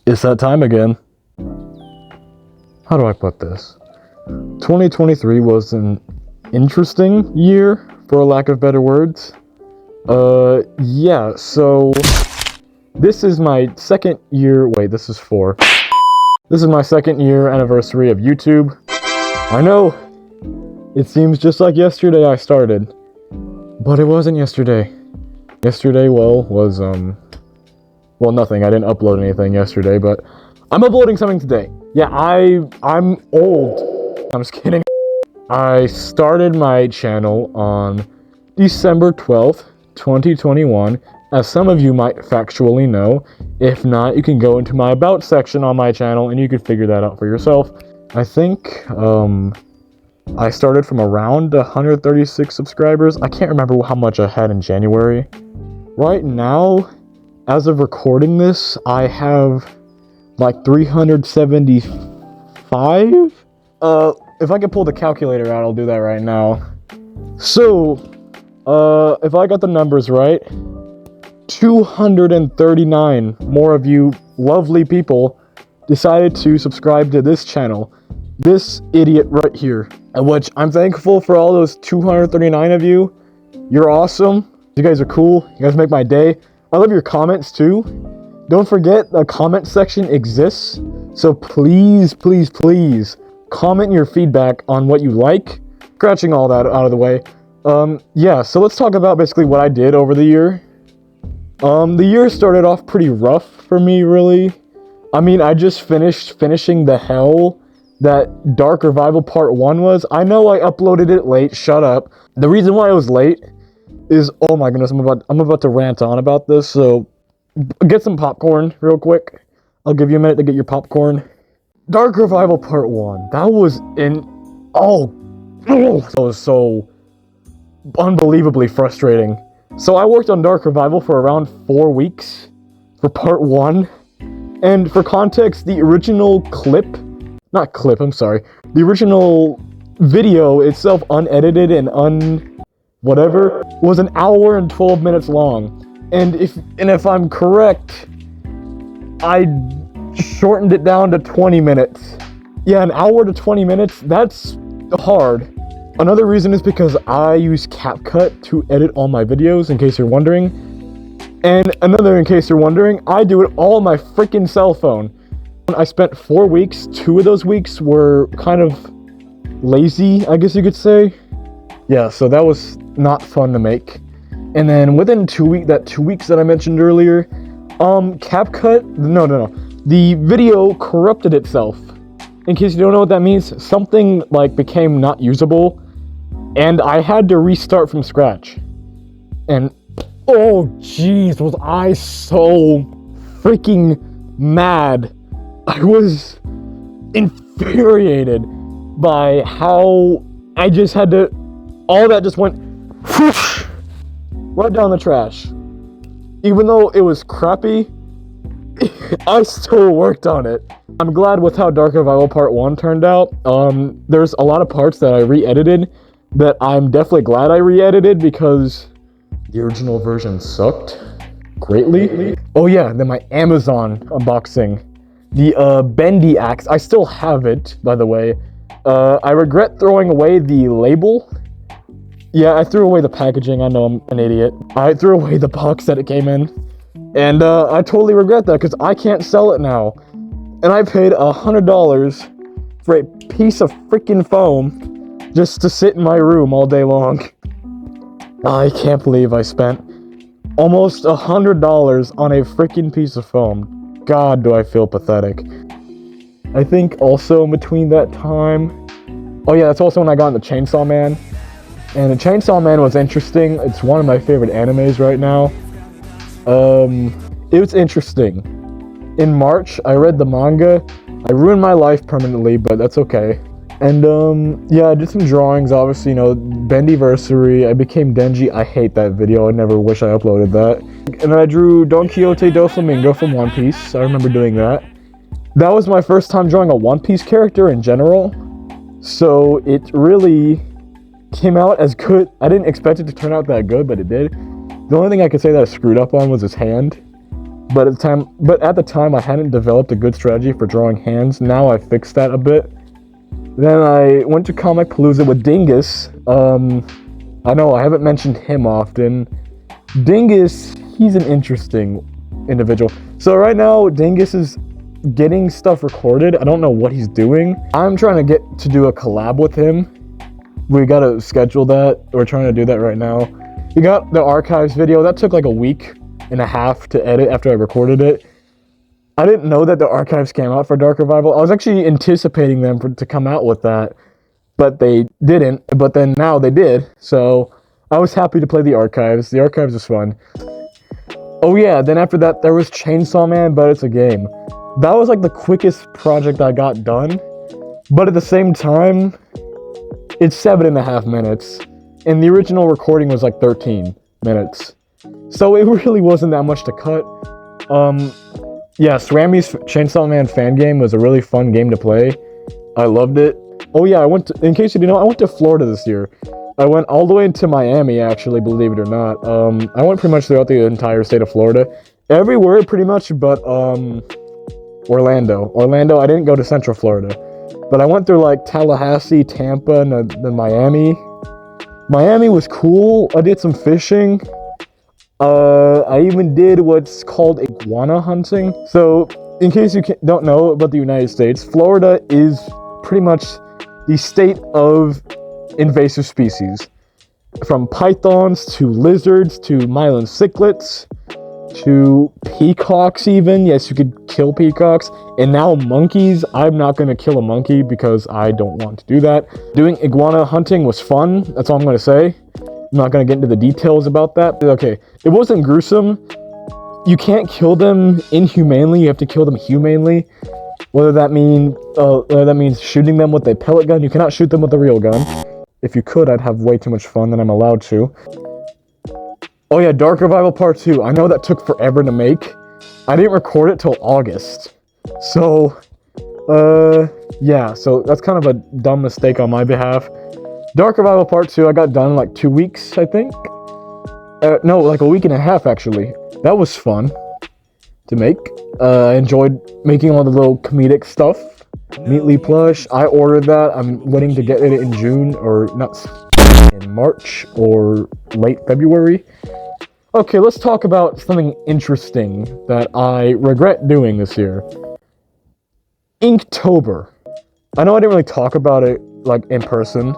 It's that time again. How do I put this? 2023 was an interesting year, for a lack of better words. Yeah, so this is my second year, this is my second year anniversary of YouTube. I know, it seems just like yesterday I started, but it wasn't yesterday. Yesterday, was, nothing. I didn't upload anything yesterday, but I'm uploading something today. Yeah, I'm old. I'm just kidding. I started my channel on December 12th, 2021, as some of you might factually know. If not, you can go into my About section on my channel and you can figure that out for yourself. I think, I started from around 136 subscribers. I can't remember how much I had in January. Right now, as of recording this, I have like 375? If I can pull the calculator out, I'll do that right now. So, if I got the numbers right, 239 more of you lovely people decided to subscribe to this channel. This idiot right here. Which I'm thankful for all those 239 of you. You're awesome. You guys are cool. You guys make my day. I love your comments too. Don't forget the comment section exists. So please, please, please comment your feedback on what you like. Scratching all that out of the way. Yeah, so let's talk about basically what I did over the year. The year started off pretty rough for me, really. I mean, I just finishing the hell that Dark Revival Part 1 was. I know I uploaded it late, shut up. The reason why I was late is, oh my goodness, I'm about to rant on about this, so get some popcorn real quick. I'll give you a minute to get your popcorn. Dark Revival Part 1, that was that was so unbelievably frustrating. So I worked on Dark Revival for around 4 weeks for Part 1, and for context, the original the original video itself, unedited and whatever, was an hour and 12 minutes long. And if I'm correct, I shortened it down to 20 minutes. Yeah, an hour to 20 minutes, that's hard. Another reason is because I use CapCut to edit all my videos, in case you're wondering. And another, in case you're wondering, I do it all on my freaking cell phone. I spent 4 weeks. 2 of those weeks were kind of lazy, I guess you could say. Yeah, so that was not fun to make. And then within 2 weeks that I mentioned earlier, the video corrupted itself. In case you don't know what that means, something like became not usable, and I had to restart from scratch. And oh jeez, was I so freaking mad. I was infuriated by how I just had to, all that just went whoosh, right down the trash. Even though it was crappy, I still worked on it. I'm glad with how Dark Revival Part 1 turned out. There's a lot of parts that I re-edited that I'm definitely glad I re-edited because the original version sucked greatly. Oh yeah, then my Amazon unboxing. The bendy axe, I still have it, by the way. I regret throwing away the label. Yeah, I threw away the packaging, I know I'm an idiot. I threw away the box that it came in. And I totally regret that, because I can't sell it now. And I paid $100 for a piece of freaking foam just to sit in my room all day long. I can't believe I spent almost $100 on a freaking piece of foam. God, do I feel pathetic. I think also between that time... Oh yeah, that's also when I got into Chainsaw Man. And the Chainsaw Man was interesting. It's one of my favorite animes right now. It was interesting. In March, I read the manga. I ruined my life permanently, but that's okay. And yeah, I did some drawings, obviously, you know, Bendyversary. I became Denji. I hate that video. I never wish I uploaded that. And then I drew Don Quixote do Flamingo from One Piece. I remember doing that. That was my first time drawing a One Piece character in general. So it really came out as good. I didn't expect it to turn out that good, but it did. The only thing I could say that I screwed up on was his hand. But at the time I hadn't developed a good strategy for drawing hands. Now I fixed that a bit. Then I went to Comic Palooza with Dingus. I know I haven't mentioned him often. Dingus, he's an interesting individual. So right now, Dingus is getting stuff recorded. I don't know what he's doing. I'm trying to get to do a collab with him. We gotta schedule that. We're trying to do that right now. We got the archives video. That took like a week and a half to edit after I recorded it. I didn't know that the archives came out for Dark Revival. I was actually anticipating them to come out with that, but they didn't. But then now they did, so I was happy to play the archives. The archives was fun. Oh yeah, then after that there was Chainsaw Man, but it's a game. That was like the quickest project I got done, but at the same time, it's 7.5 minutes, and the original recording was like 13 minutes. So it really wasn't that much to cut. Yeah, Swammy's Chainsaw Man fan game was a really fun game to play. I loved it. Oh yeah, in case you didn't know, I went to Florida this year. I went all the way into Miami, actually, believe it or not. I went pretty much throughout the entire state of Florida. Everywhere, pretty much, but, Orlando. Orlando, I didn't go to Central Florida. But I went through, like, Tallahassee, Tampa, and then Miami. Miami was cool. I did some fishing. I even did what's called iguana hunting. So, in case you don't know about the United States, Florida is pretty much the state of invasive species. From pythons, to lizards, to myelin cichlids, to peacocks even. Yes, you could kill peacocks. And now monkeys. I'm not going to kill a monkey because I don't want to do that. Doing iguana hunting was fun. That's all I'm going to say. I'm not going to get into the details about that. Okay, it wasn't gruesome. You can't kill them inhumanely. You have to kill them humanely. Whether that means shooting them with a pellet gun. You cannot shoot them with a real gun. If you could, I'd have way too much fun than I'm allowed to. Oh yeah, Dark Revival Part 2. I know that took forever to make. I didn't record it till August. So, yeah, so that's kind of a dumb mistake on my behalf. Dark Revival Part 2, I got done in like 2 weeks, I think. No, like a week and a half, actually. That was fun to make. I enjoyed making all the little comedic stuff. Meatly plush, I ordered that. I'm waiting to get it in June, or not, in March, or late February. Okay, let's talk about something interesting that I regret doing this year. Inktober. I know I didn't really talk about it, like, in person.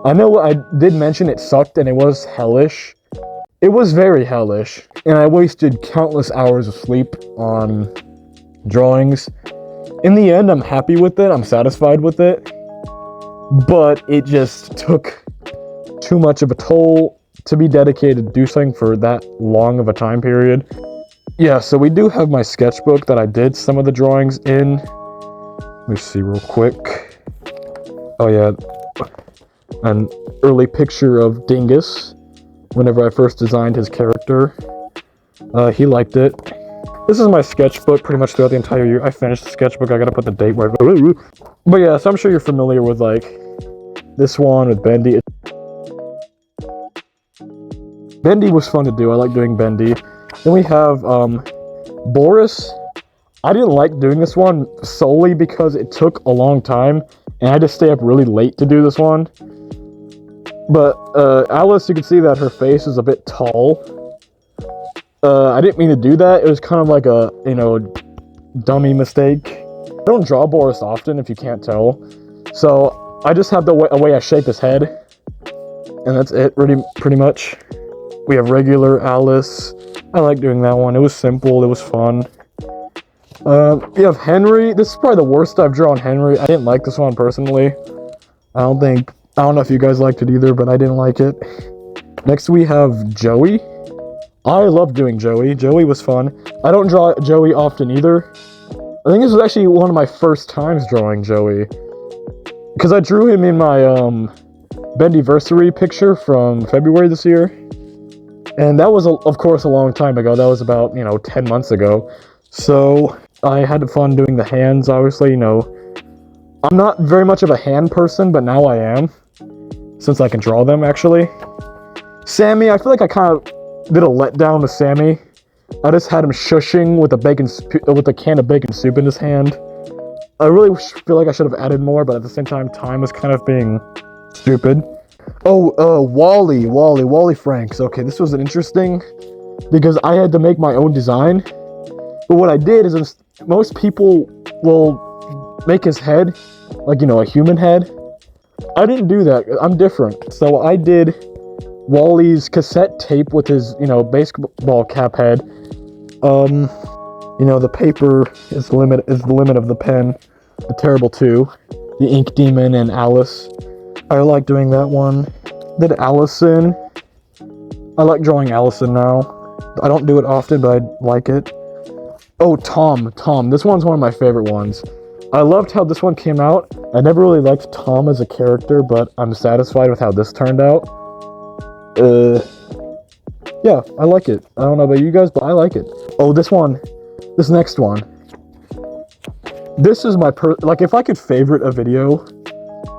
I know I did mention it sucked and it was hellish. It was very hellish, and I wasted countless hours of sleep on drawings. In the end, I'm happy with it, I'm satisfied with it, but it just took too much of a toll to be dedicated to do something for that long of a time period. Yeah, so we do have my sketchbook that I did some of the drawings in. Let me see real quick. Oh yeah, an early picture of Dingus whenever I first designed his character. He liked it. This is my sketchbook pretty much throughout the entire year. I finished the sketchbook, I gotta put the date where. But yeah, so I'm sure you're familiar with like this one with Bendy. Bendy was fun to do, I like doing Bendy. Then we have Boris. I didn't like doing this one solely because it took a long time and I had to stay up really late to do this one. But Alice, you can see that her face is a bit tall. I didn't mean to do that. It was kind of like a, dummy mistake. I don't draw Boris often, if you can't tell. So I just have a way I shape his head. And that's it, pretty much. We have regular Alice. I like doing that one. It was simple, it was fun. We have Henry. This is probably the worst I've drawn Henry. I didn't like this one personally. I don't know if you guys liked it either, but I didn't like it. Next we have Joey. I love doing Joey. Joey was fun. I don't draw Joey often either. I think this was actually one of my first times drawing Joey. Because I drew him in my Bendyversary picture from February this year. And that was, of course, a long time ago. That was about, 10 months ago. So I had fun doing the hands, obviously, I'm not very much of a hand person, but now I am. Since I can draw them, actually. Sammy, I feel like I kind of did a letdown with Sammy. I just had him shushing with a can of bacon soup in his hand. I really feel like I should have added more, but at the same time was kind of being stupid. Oh, Wally Franks. Okay, this was interesting because I had to make my own design. But what I did is, most people will make his head like, you know, a human head. I didn't do that. I'm different. So I did Wally's cassette tape with his, you know, baseball cap head. You know, the paper is the limit of the pen. The Terrible Two, the Ink Demon, and Alice. I like doing that one. Did Allison. I like drawing Allison now. I don't do it often, but I like it. Oh, Tom. This one's one of my favorite ones. I loved how this one came out. I never really liked Tom as a character, but I'm satisfied with how this turned out. Yeah, I like it. I don't know about you guys, but I like it. Oh, this next one. This is my like, if I could favorite a video,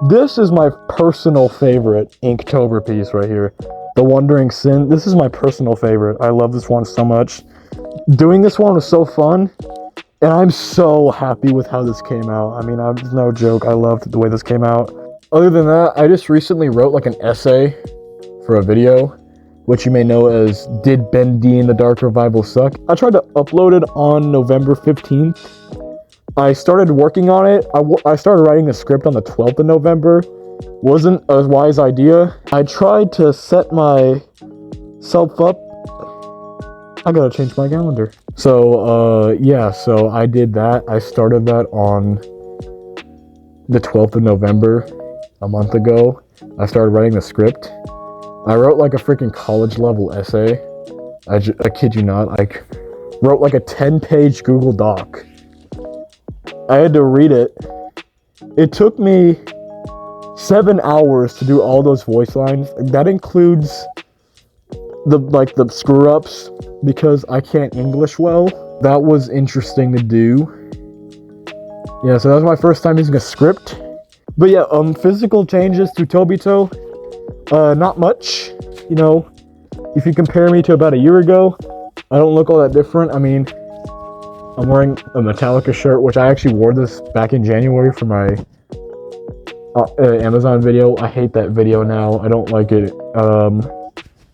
this is my personal favorite Inktober piece right here. The Wandering Sin. This is my personal favorite. I love this one so much. Doing this one was so fun, and I'm so happy with how this came out. I mean, no joke. I loved the way this came out. Other than that, I just recently wrote like an essay for a video, which you may know as Did Ben D and the Dark Revival Suck? I tried to upload it on November 15th. I started working on it. I started writing the script on the 12th of November. Wasn't a wise idea. I tried to set myself up. I gotta change my calendar. So, yeah, so I did that. I started that on the 12th of November, a month ago. I started writing the script. I wrote like a freaking college level essay. I kid you not. I wrote like a 10-page Google Doc. I had to read it. It took me 7 hours to do all those voice lines. That includes the screw ups because I can't English well. That was interesting to do. Yeah, so that was my first time using a script. But yeah, physical changes to Tobito. Not much. You know, if you compare me to about a year ago, I don't look all that different. I mean, I'm wearing a Metallica shirt, which I actually wore this back in January for my Amazon video. I hate that video now. I don't like it.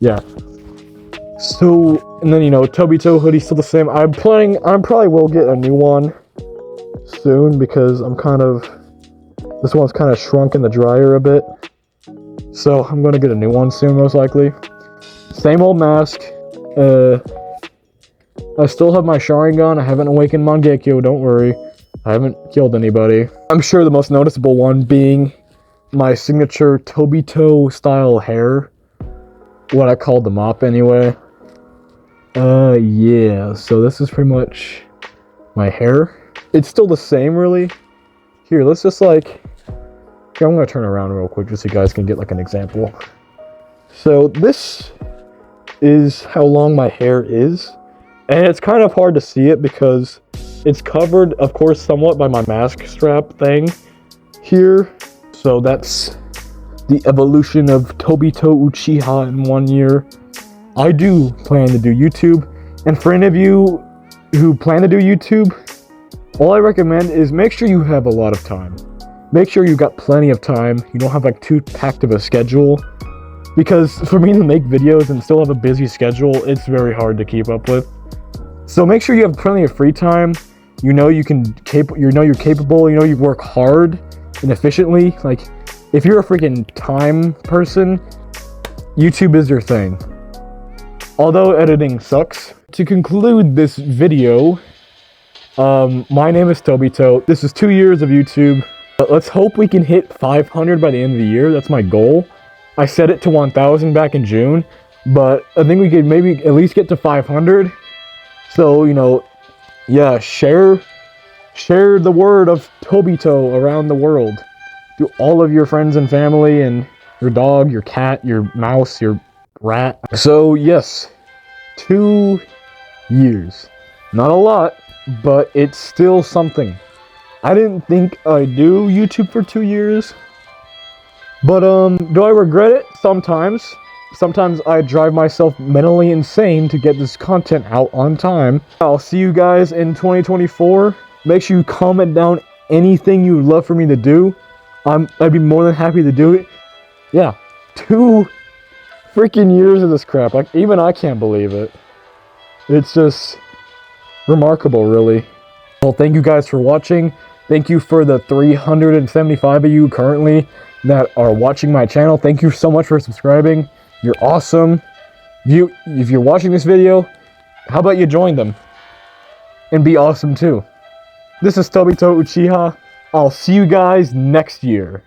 Yeah. So, and then, you know, Tobito hoodie still the same. I probably will get a new one soon because this one's kind of shrunk in the dryer a bit. So I'm gonna get a new one soon, most likely. Same old mask. I still have my Sharingan. I haven't awakened Mangekyo, don't worry. I haven't killed anybody. I'm sure the most noticeable one being my signature Tobito style hair. What I called the mop anyway. Yeah, so this is pretty much my hair. It's still the same, really. Here, let's just like... Here, I'm gonna turn around real quick just so you guys can get like an example. So this is how long my hair is. And it's kind of hard to see it because it's covered, of course, somewhat by my mask strap thing here. So that's the evolution of Tobito Uchiha in 1 year. I do plan to do YouTube. And for any of you who plan to do YouTube, all I recommend is make sure you have a lot of time. Make sure you got plenty of time. You don't have like too packed of a schedule. Because for me to make videos and still have a busy schedule, it's very hard to keep up with. So make sure you have plenty of free time. You know you're capable, you know you work hard and efficiently. Like, if you're a freaking time person, YouTube is your thing. Although editing sucks. To conclude this video, my name is Tobito. This is 2 years of YouTube. Let's hope we can hit 500 by the end of the year. That's my goal. I set it to 1,000 back in June, but I think we could maybe at least get to 500. So, you know, yeah, share the word of Tobito around the world to all of your friends and family and your dog, your cat, your mouse, your rat. So, yes, 2 years. Not a lot, but it's still something. I didn't think I'd do YouTube for 2 years, but do I regret it? Sometimes. sometimes I drive myself mentally insane to get this content out on time. I'll see you guys in 2024. Make sure you comment down anything you would love for me to do. I'd be more than happy to do it. Yeah, 2 freaking years of this crap. Like, even I can't believe it. It's just remarkable, really. Well, thank you guys for watching. Thank you for the 375 of you currently that are watching my channel. Thank you so much for subscribing. You're awesome. If you're watching this video, how about you join them and be awesome too? This is Tobito Uchiha. I'll see you guys next year.